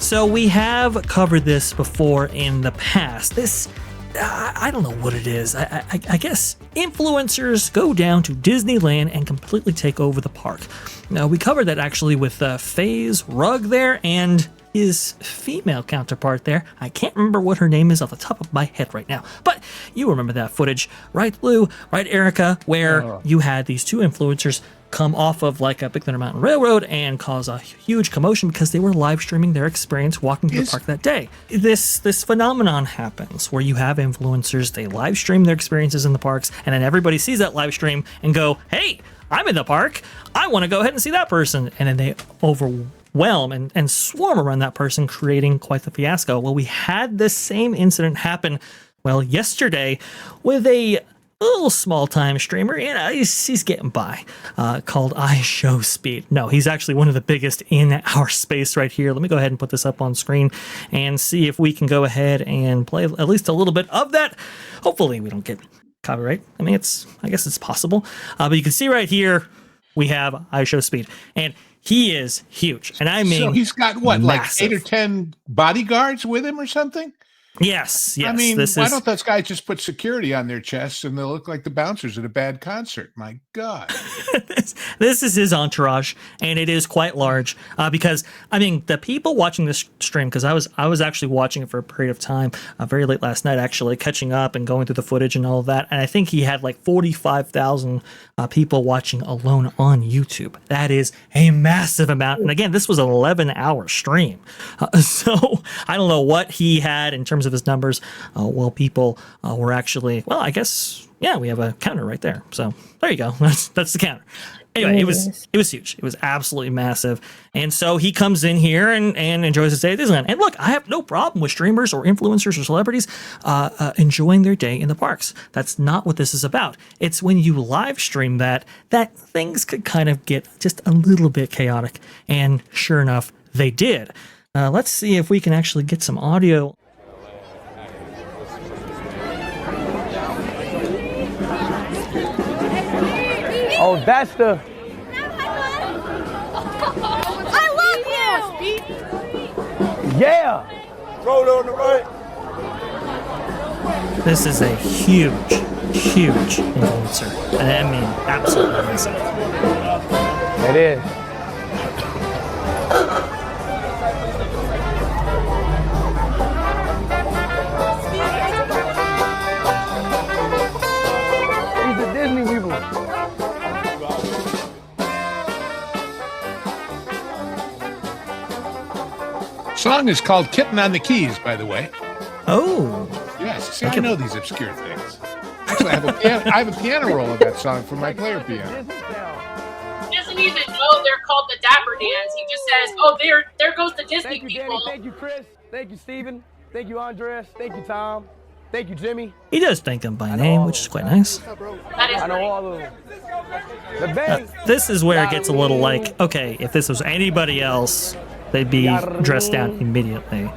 So we have covered this before in the past. This, I don't know what it is. I guess influencers go down to Disneyland and completely take over the park. Now, we covered that actually with Faye's Rug there and his female counterpart there. I can't remember what her name is off the top of my head right now, but you remember that footage, right, Blue? Right, Erika? Where you had these two influencers come off of like a Big Thunder Mountain Railroad and cause a huge commotion because they were live streaming their experience walking through the park that day. This phenomenon happens where you have influencers, they live stream their experiences in the parks, and then everybody sees that live stream and go, hey, I'm in the park, I want to go ahead and see that person, and then they overwhelm and swarm around that person, creating quite the fiasco. Well, we had this same incident happen, well, yesterday with a little small-time streamer, he's getting by, called iShowSpeed. No, he's actually one of the biggest in our space right here. Let me go ahead and put this up on screen and see if we can go ahead and play at least a little bit of that. Hopefully we don't get copyright. I mean, I guess it's possible. But you can see right here, we have iShowSpeed, and he is huge. And I mean, so he's got what, massive. like 8 or 10 bodyguards with him or something? Yes. I mean, why don't those guys just put security on their chests and they'll look like the bouncers at a bad concert? My God. This is his entourage, and it is quite large because, I mean, the people watching this stream, because I was actually watching it for a period of time, very late last night, actually, catching up and going through the footage and all of that, and I think he had like 45,000 people watching alone on YouTube. That is a massive amount, and again, this was an 11-hour stream, so I don't know what he had in terms of his numbers. Well, people were actually, well, I guess, yeah, we have a counter right there. So there you go. That's the counter. Anyway, it was huge. It was absolutely massive. And so he comes in here and enjoys his day at Disneyland. And look, I have no problem with streamers or influencers or celebrities enjoying their day in the parks. That's not what this is about. It's when you live stream that things could kind of get just a little bit chaotic. And sure enough, they did. Let's see if we can actually get some audio. Oh, that's the... I love you! Yeah! Roll on the right. This is a huge, huge influencer. And I mean, absolutely massive. It is. These are Disney people. Song is called Kitten on the Keys, by the way. Oh. Yes. See, I know these obscure things. Actually, I have a piano roll of that song for my player piano. He doesn't even know they're called the Dapper Dans. He just says, oh, there goes the Disney Thank you, people. Danny. Thank you, Chris. Thank you, Steven. Thank you, Andres. Thank you, Tom. Thank you, Jimmy. He does thank them by name, which is quite nice. That is I know great. all of them. The bang. This is where it gets a little like, okay, if this was anybody else, they'd be dressed down immediately.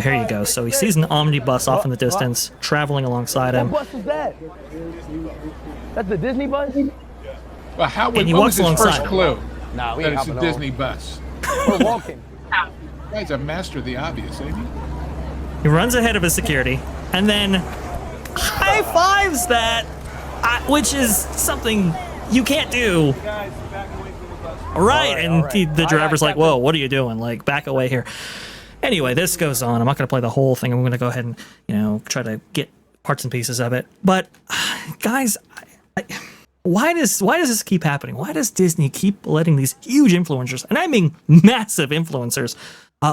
Here you go. So he sees an omnibus off in the distance, traveling alongside him. What bus is that? That's the Disney bus? Well, And he what walks was his alongside first him. clue? Nah, we That ain't it's a hopping Disney bus. We're walking. Guy's a master of the obvious, ain't he? He runs ahead of his security and then high fives that, which is something you can't do. Right, and the driver's like, whoa, what are you doing? Like, back away here. Anyway, this goes on. I'm not going to play the whole thing. I'm going to go ahead and, try to get parts and pieces of it. But, guys, why does this keep happening? Why does Disney keep letting these huge influencers, and I mean massive influencers,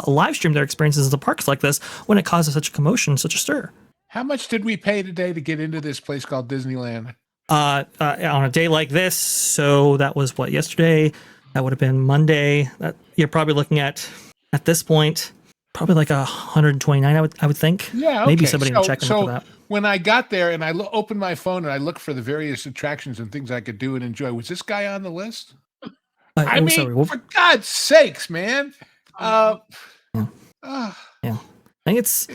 live stream their experiences in the parks like this when it causes such a commotion, such a stir? How much did we pay today to get into this place called Disneyland? On a day like this, so that was what, yesterday? That would have been Monday. You're probably looking at this point, probably like 129, I would think. Yeah, okay. Maybe somebody will check in for that. When I got there and I opened my phone and I looked for the various attractions and things I could do and enjoy, was this guy on the list? I mean, sorry, for God's sakes, man. Yeah. I think it's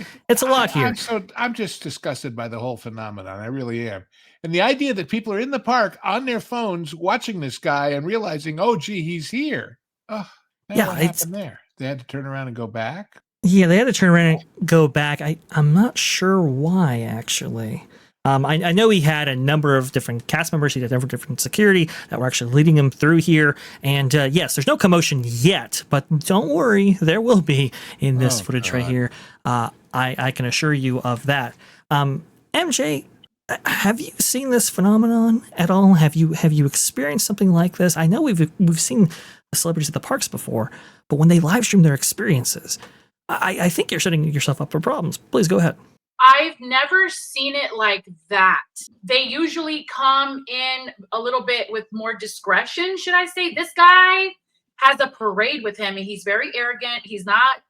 a lot here. I'm just disgusted by the whole phenomenon. I really am. And the idea that people are in the park on their phones watching this guy and realizing, oh, gee, he's here. Oh, yeah, what happened there? They had to turn around and go back? Yeah, they had to turn around and go back. I'm not sure why, actually. I know he had a number of different cast members. He had different security that were actually leading him through here. And yes, there's no commotion yet, but don't worry, there will be in this footage right here. I can assure you of that. MJ, have you seen this phenomenon at all? Have you experienced something like this? I know we've seen celebrities at the parks before, but when they live stream their experiences, I think you're setting yourself up for problems. Please go ahead. I've never seen it like that. They usually come in a little bit with more discretion, should I say. This guy has a parade with him, and he's very arrogant. He's not,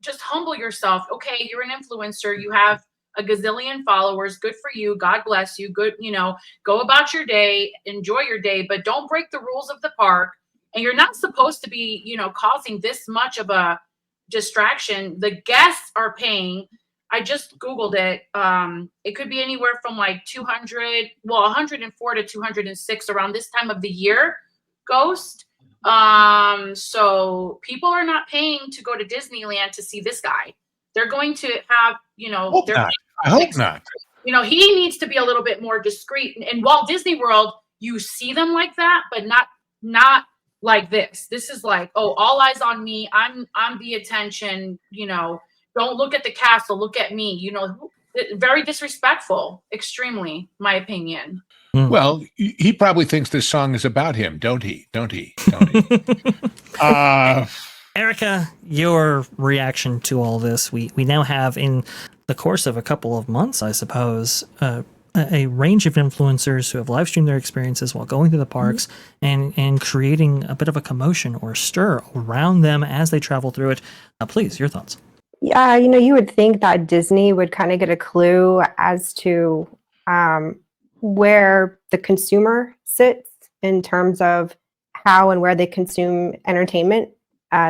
just humble yourself. Okay, you're an influencer. You have a gazillion followers. Good for you. God bless you. Good, go about your day, enjoy your day, but don't break the rules of the park. And you're not supposed to be, causing this much of a distraction. The guests are paying. I just Googled it. It could be anywhere from like 104 to 206 around this time of the year, Ghost. So people are not paying to go to Disneyland to see this guy. They're going to have, I hope not. He needs to be a little bit more discreet. And Walt Disney World, you see them like that, but not like this. This is like, all eyes on me. I'm the attention, don't look at the castle, look at me, very disrespectful, extremely, my opinion. Well, he probably thinks this song is about him, don't he? Erika, your reaction to all this. We now have, in the course of a couple of months, I suppose, a range of influencers who have live streamed their experiences while going through the parks and creating a bit of a commotion or stir around them as they travel through it. Please, your thoughts. Yeah, you would think that Disney would kind of get a clue as to where the consumer sits in terms of how and where they consume entertainment.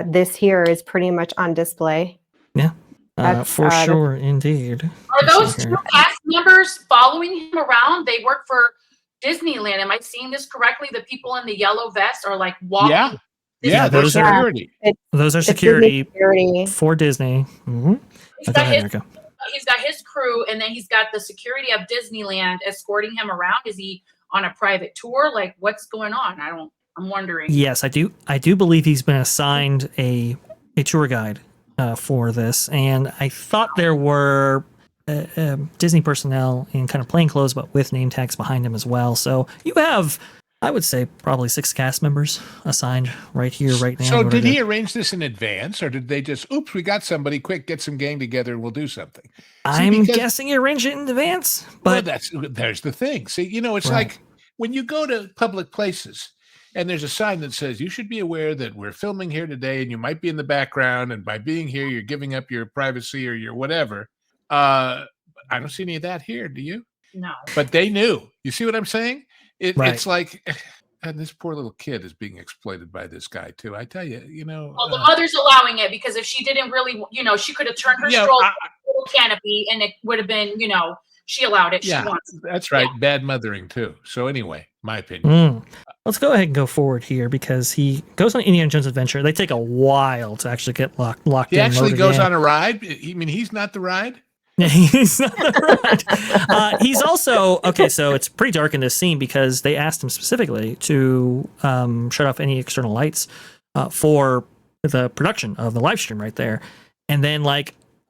This here is pretty much on display. Yeah, for sure, indeed. Are those two cast members following him around? They work for Disneyland. Am I seeing this correctly? The people in the yellow vest are like walking. Yeah, those are security. Those are security for Disney. Mm-hmm. He's got his crew, and then he's got the security of Disneyland escorting him around. Is he on a private tour? Like, what's going on? I'm wondering. Yes, I do believe he's been assigned a tour guide for this, and I thought there were Disney personnel in kind of plain clothes, but with name tags behind him as well. So you have, I would say, probably 6 cast members assigned right here, right now. So did he arrange this in advance, or did they just, oops, we got somebody, quick, get some gang together and we'll do something? I'm guessing he arranged it in advance, but there's the thing. See, it's like when you go to public places and there's a sign that says, you should be aware that we're filming here today and you might be in the background, and by being here, you're giving up your privacy or your whatever. I don't see any of that here. Do you? No. But they knew. You see what I'm saying? It's like, and this poor little kid is being exploited by this guy too. I tell you, Well, the mother's allowing it because if she didn't really, she could have turned her stroller little canopy and it would have been, she allowed it. Yeah, she wants it. That's right. Yeah. Bad mothering too. So anyway, my opinion. Let's go ahead and go forward here because he goes on Indiana Jones Adventure. They take a while to actually get locked in. He actually goes on a ride. I mean, he's not the ride. He's not right. He's also so it's pretty dark in this scene because they asked him specifically to shut off any external lights for the production of the live stream right there. And then they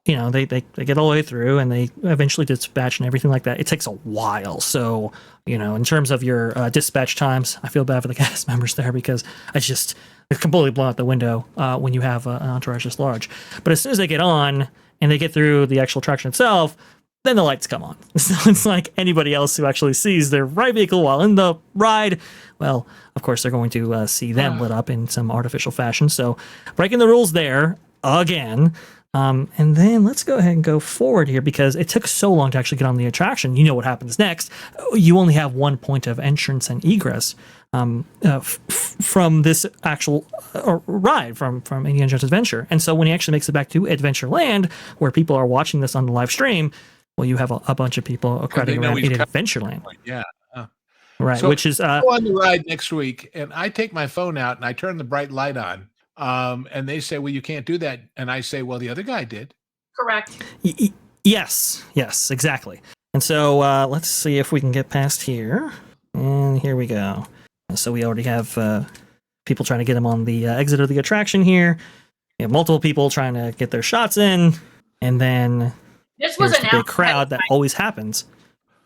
get all the way through and they eventually dispatch and everything like that. It takes a while. So, in terms of your dispatch times, I feel bad for the cast members there because it's completely blown out the window when you have an entourage this large. But as soon as they get on and they get through the actual attraction itself, then the lights come on. So it's like anybody else who actually sees their ride vehicle while in the ride, well, of course, they're going to see them lit up in some artificial fashion. So breaking the rules there again. And then let's go ahead and go forward here because it took so long to actually get on the attraction. You know what happens next. You only have one point of entrance and egress from this actual ride from Indiana Jones Adventure. And so when he actually makes it back to Adventureland, where people are watching this on the live stream, well, you have a bunch of people crowding around in Adventureland. Yeah. Right, so which is... go on the ride next week, and I take my phone out and I turn the bright light on. And they say, well, you can't do that. And I say, well, the other guy did. Correct. Yes, exactly. And so let's see if we can get past here. And here we go. So we already have people trying to get him on the exit of the attraction here. We have multiple people trying to get their shots in. And then This was here's the big announced. crowd that always happens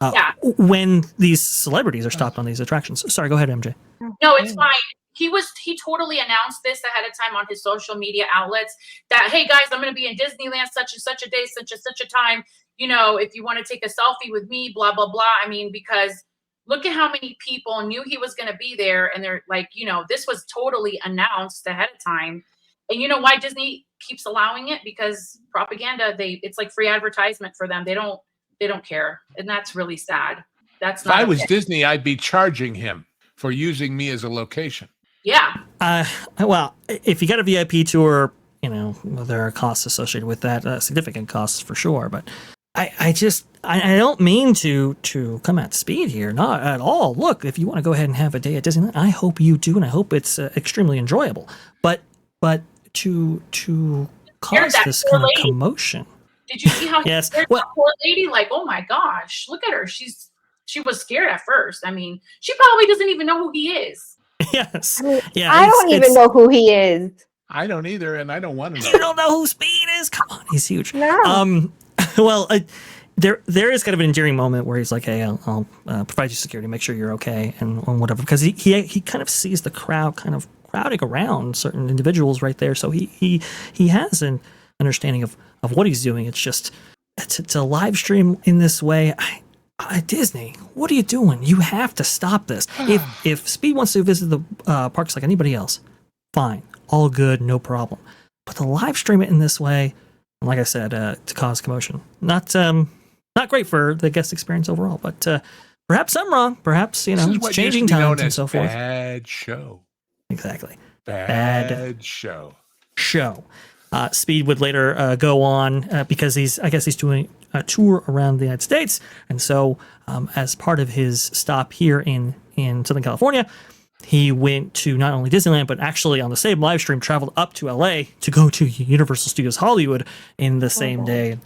Yeah. when these celebrities are stopped on these attractions. Sorry, go ahead, MJ. No, it's fine. He totally announced this ahead of time on his social media outlets that, hey guys, I'm going to be in Disneyland such and such a day, such and such a time. You know, if you want to take a selfie with me, blah, blah, blah. I mean, because look at how many people knew he was going to be there. And they're like, you know, this was totally announced ahead of time. And you know why Disney keeps allowing it? Because propaganda, it's like free advertisement for them. They don't care. And that's really sad. That's not If I was okay. Disney, I'd be charging him for using me as a location. Yeah. Well, if you got a VIP tour, you know, there are costs associated with that, significant costs for sure. But I don't mean to come at speed here, not at all. Look, if you want to go ahead and have a day at Disneyland, I hope you do, and I hope it's extremely enjoyable. But to cause that this poor kind of lady. commotion. Did you see how Yes. scared Well- that poor lady? Like, oh my gosh, look at her. She was scared at first. I mean, she probably doesn't even know who he is. Yes. I mean, Yeah. I don't even know who he is. I don't either, and I don't want to know. You don't know who Speed is? Come on, he's huge. No. Well, there is kind of an endearing moment where he's like, "Hey, I'll provide you security, make sure you're okay, and whatever." Because he kind of sees the crowd kind of crowding around certain individuals right there, so he has an understanding of what he's doing. It's just to live stream in this way. Disney, what are you doing? You have to stop this. If Speed wants to visit the parks like anybody else, fine, all good, no problem. But to live stream it in this way, like I said, to cause commotion, not great for the guest experience overall. But perhaps I'm wrong. Perhaps This is it's what changing used to be known times and as so forth. Bad show. Exactly. Bad show. Speed would later go on because he's doing a tour around the United States, and so as part of his stop here in Southern California, he went to not only Disneyland but actually on the same live stream traveled up to LA to go to Universal Studios Hollywood in the same day.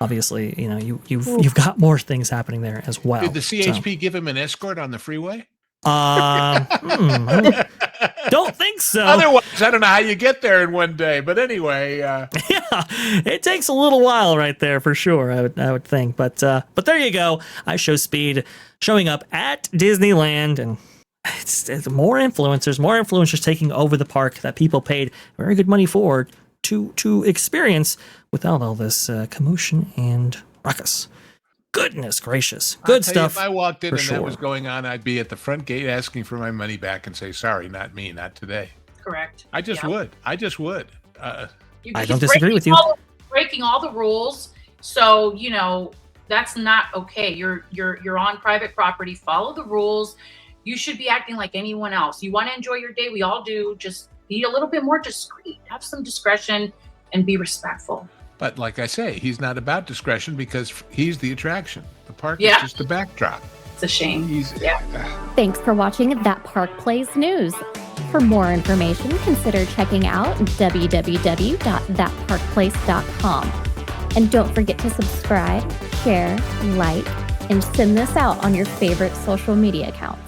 Obviously, you know you've got more things happening there as well. Did the CHP give him an escort on the freeway? Don't think so. Otherwise, I don't know how you get there in one day. But anyway, Yeah, it takes a little while right there for sure. I would think, but there you go. iShowSpeed showing up at Disneyland, and it's more influencers taking over the park that people paid very good money for to experience without all this commotion and ruckus. Goodness gracious, good I'll tell you, stuff. if I walked in for and sure. that was going on, I'd be at the front gate asking for my money back and say, "Sorry, not me, not today." Correct. I just Yeah. would. I just would. I He's don't disagree with you. Breaking all the rules. So, you know, that's not okay. You're on private property. Follow the rules. You should be acting like anyone else. You want to enjoy your day. We all do. Just be a little bit more discreet. Have some discretion and be respectful. But like I say, he's not about discretion because he's the attraction. The park Yeah. is just the backdrop. It's a shame. Yeah. Thanks for watching That Park Plays News. For more information, consider checking out www.thatparkplace.com. And don't forget to subscribe, share, like, and send this out on your favorite social media account.